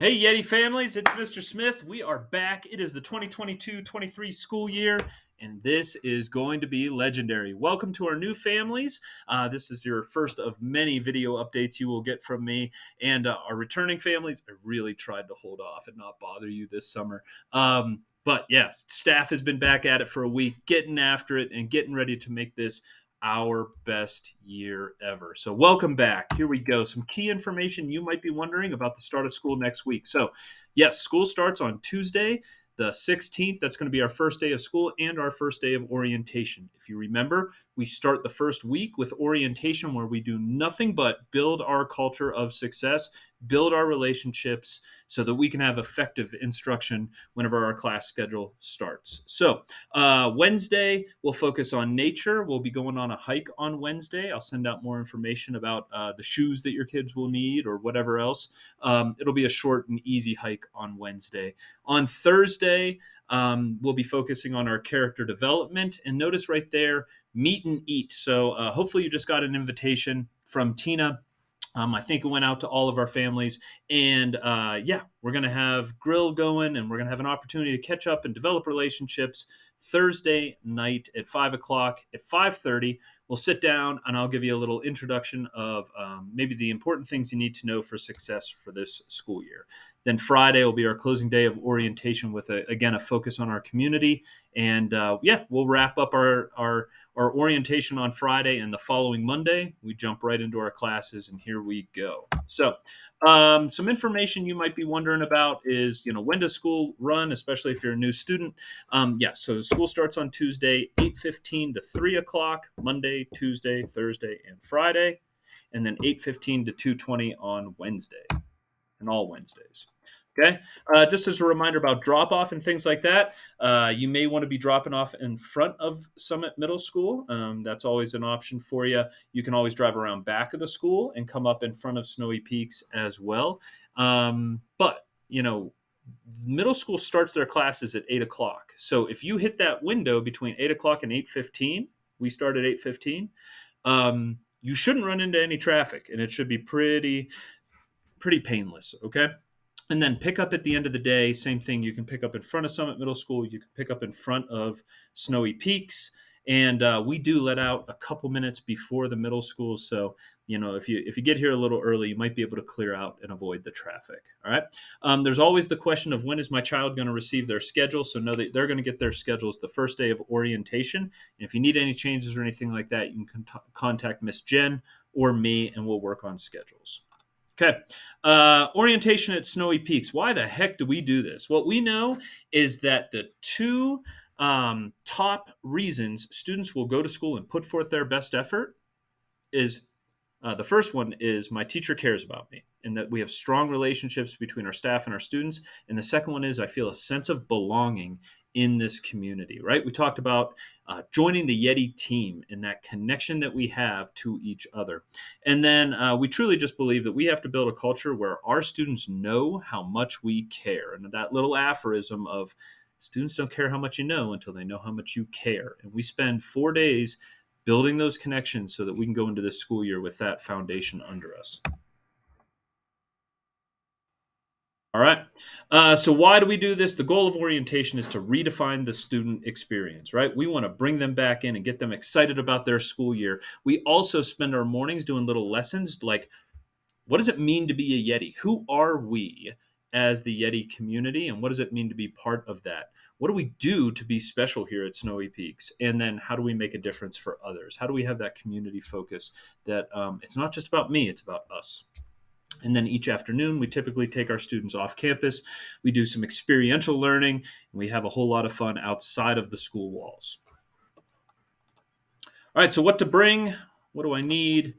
Hey, Yeti families, it's Mr. Smith. We are back. It is the 2022-23 school year, and this is going to be legendary. Welcome to our new families. This is your first of many video updates you will get from me. And our returning families, I really tried to hold off and not bother you this summer. But yes, staff has been back at it for a week, getting after it and getting ready to make this our best year ever. So welcome back. Here we go. Some key information you might be wondering about the start of school next week. So yes, school starts on Tuesday, the 16th. That's going to be our first day of school and our first day of orientation. If you remember, we start the first week with orientation where we do nothing but build our culture of success, build our relationships so that we can have effective instruction whenever our class schedule starts. So Wednesday, we'll focus on nature. We'll be going on a hike on Wednesday. I'll send out more information about the shoes that your kids will need or whatever else. It'll be a short and easy hike on Wednesday. On Thursday, we'll be focusing on our character development. And notice right there, meet and eat. So hopefully you just got an invitation from Tina. I think it went out to all of our families. And yeah, we're going to have grill going and we're going to have an opportunity to catch up and develop relationships Thursday night at 5 o'clock. At 5:30, we'll sit down and I'll give you a little introduction of maybe the important things you need to know for success for this school year. Then Friday will be our closing day of orientation with, again, a focus on our community. And yeah, we'll wrap up our orientation on Friday, and the following Monday, we jump right into our classes, and here we go. So some information you might be wondering about is, when does school run, especially if you're a new student? So the school starts on Tuesday, 8:15 to 3 o'clock, Monday, Tuesday, Thursday, and Friday, and then 8:15 to 2:20 on Wednesday, and all Wednesdays. Okay. Just as a reminder about drop off and things like that, you may want to be dropping off in front of Summit Middle School. That's always an option for you. You can always drive around back of the school and come up in front of Snowy Peaks as well. But middle school starts their classes at 8 o'clock. So if you hit that window between 8 o'clock and 8:15, we start at 8:15, you shouldn't run into any traffic, and it should be pretty painless, okay? And then pick up at the end of the day, same thing. You can pick up in front of Summit Middle School. You can pick up in front of Snowy Peaks. And we do let out a couple minutes before the middle school. So, if you get here a little early, you might be able to clear out and avoid the traffic. All right. There's always the question of when is my child going to receive their schedule? So know that they're going to get their schedules the first day of orientation. And if you need any changes or anything like that, you can contact Miss Jen or me, and we'll work on schedules. Okay. Orientation at Snowy Peaks. Why the heck do we do this? What we know is that the two top reasons students will go to school and put forth their best effort is the first one is my teacher cares about me and that we have strong relationships between our staff and our students. And the second one is I feel a sense of belonging in this community, right? We talked about joining the Yeti team and that connection that we have to each other. And then we truly just believe that we have to build a culture where our students know how much we care. And that little aphorism of students don't care how much you know until they know how much you care. And we spend 4 days building those connections so that we can go into this school year with that foundation under us. All right. So why do we do this? The goal of orientation is to redefine the student experience, right? We want to bring them back in and get them excited about their school year. We also spend our mornings doing little lessons like, what does it mean to be a Yeti? Who are we as the Yeti community? And what does it mean to be part of that? What do we do to be special here at Snowy Peaks? And then how do we make a difference for others? How do we have that community focus that it's not just about me, it's about us? And then each afternoon, we typically take our students off campus. We do some experiential learning, and we have a whole lot of fun outside of the school walls. All right, so what to bring? What do I need?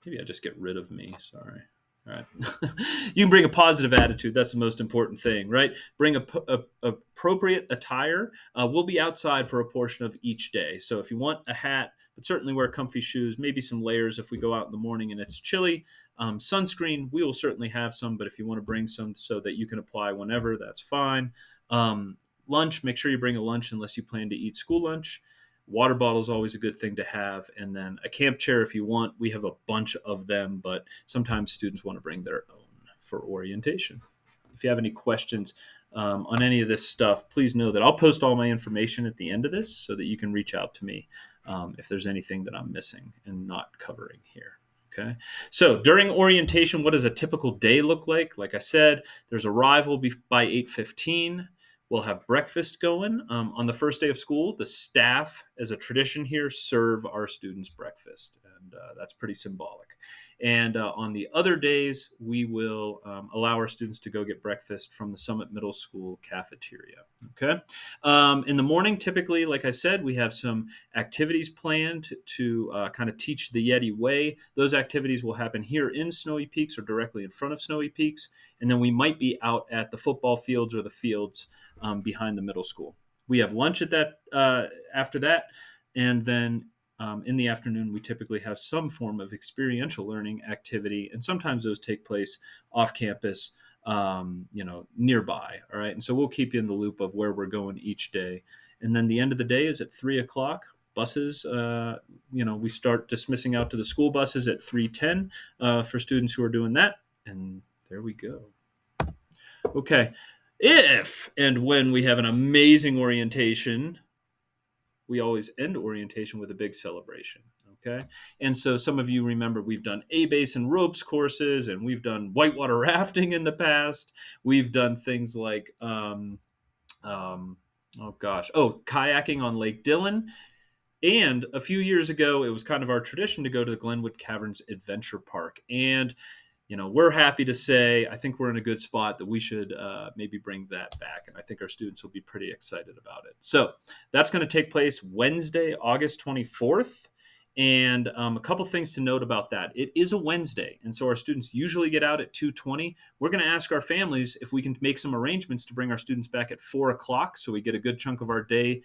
Maybe I just get rid of me. Sorry. All right. You can bring a positive attitude. That's the most important thing, right? Bring appropriate attire. We'll be outside for a portion of each day. So if you want a hat, but certainly wear comfy shoes, maybe some layers if we go out in the morning and it's chilly. Sunscreen, we will certainly have some, but if you want to bring some so that you can apply whenever, that's fine. Lunch, make sure you bring a lunch unless you plan to eat school lunch. Water bottle is always a good thing to have. And then a camp chair if you want. We have a bunch of them, but sometimes students want to bring their own for orientation. if you have any questions on any of this stuff, please know that I'll post all my information at the end of this so that you can reach out to me if there's anything that I'm missing and not covering here. Okay. So during orientation, what does a typical day look like? Like I said, there's arrival by 8:15. We'll have breakfast going. On the first day of school, the staff, as a tradition here, serve our students breakfast. And that's pretty symbolic. And on the other days, we will allow our students to go get breakfast from the Summit Middle School cafeteria. Okay. In the morning, typically, like I said, we have some activities planned to kind of teach the Yeti way. Those activities will happen here in Snowy Peaks or directly in front of Snowy Peaks. And then we might be out at the football fields or the fields behind the middle school. We have lunch at that after that. And then in the afternoon, we typically have some form of experiential learning activity. And sometimes those take place off campus, nearby. All right. And so we'll keep you in the loop of where we're going each day. And then the end of the day is at 3:00. Buses, we start dismissing out to the school buses at 3:10 for students who are doing that. And there we go. Okay. If and when we have an amazing orientation, we always end orientation with a big celebration. Okay. And so some of you remember we've done A-base and ropes courses, and we've done whitewater rafting in the past. We've done things like, kayaking on Lake Dillon. And a few years ago, it was kind of our tradition to go to the Glenwood Caverns Adventure Park. And we're happy to say, I think we're in a good spot that we should maybe bring that back. And I think our students will be pretty excited about it. So that's going to take place Wednesday, August 24th. And a couple things to note about that. It is a Wednesday, and so our students usually get out at 2:20. We're going to ask our families if we can make some arrangements to bring our students back at 4:00 so we get a good chunk of our day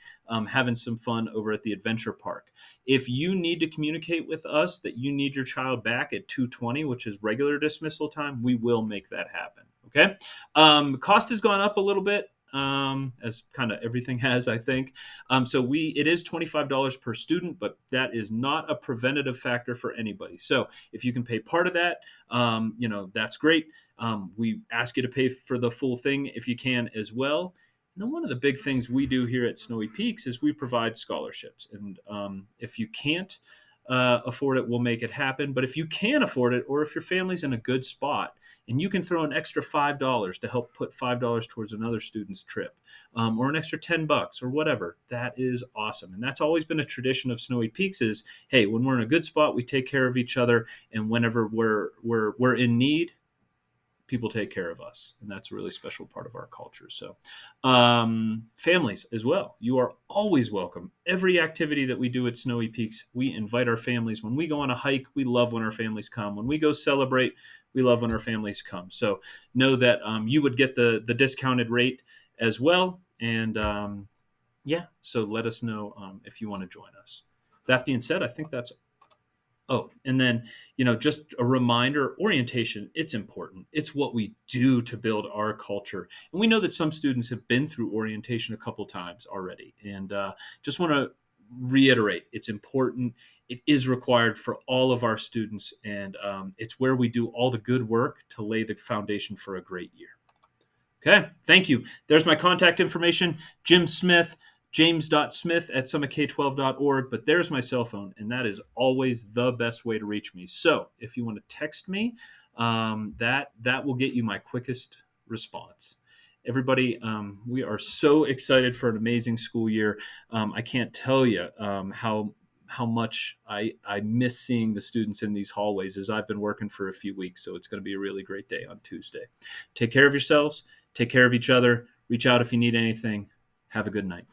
having some fun over at the adventure park. If you need to communicate with us that you need your child back at 2:20, which is regular dismissal time, we will make that happen. Okay? Cost has gone up a little bit. As kind of everything has, I think. It is $25 per student, but that is not a preventative factor for anybody. So if you can pay part of that, that's great. We ask you to pay for the full thing if you can as well. And then one of the big things we do here at Snowy Peaks is we provide scholarships. And if you can't afford it, we'll make it happen. But if you can afford it, or if your family's in a good spot, and you can throw an extra $5 to help put $5 towards another student's trip, or an extra $10 or whatever, that is awesome. And that's always been a tradition of Snowy Peaks is, hey, when we're in a good spot, we take care of each other. And whenever we're in need, people take care of us. And that's a really special part of our culture. So families as well, you are always welcome. Every activity that we do at Snowy Peaks, we invite our families. When we go on a hike, we love when our families come. When we go celebrate, we love when our families come. So know that you would get the discounted rate as well. And so let us know if you want to join us. That being said, I think that's and then, just a reminder, orientation, it's important. It's what we do to build our culture. And we know that some students have been through orientation a couple times already. And just want to reiterate, it's important. It is required for all of our students. And it's where we do all the good work to lay the foundation for a great year. Okay, thank you. There's my contact information, Jim Smith, james.smith@summitk12.org, but there's my cell phone, and that is always the best way to reach me. So if you want to text me, that will get you my quickest response. Everybody, we are so excited for an amazing school year. I can't tell you how much I miss seeing the students in these hallways as I've been working for a few weeks. So it's going to be a really great day on Tuesday. Take care of yourselves. Take care of each other. Reach out if you need anything. Have a good night.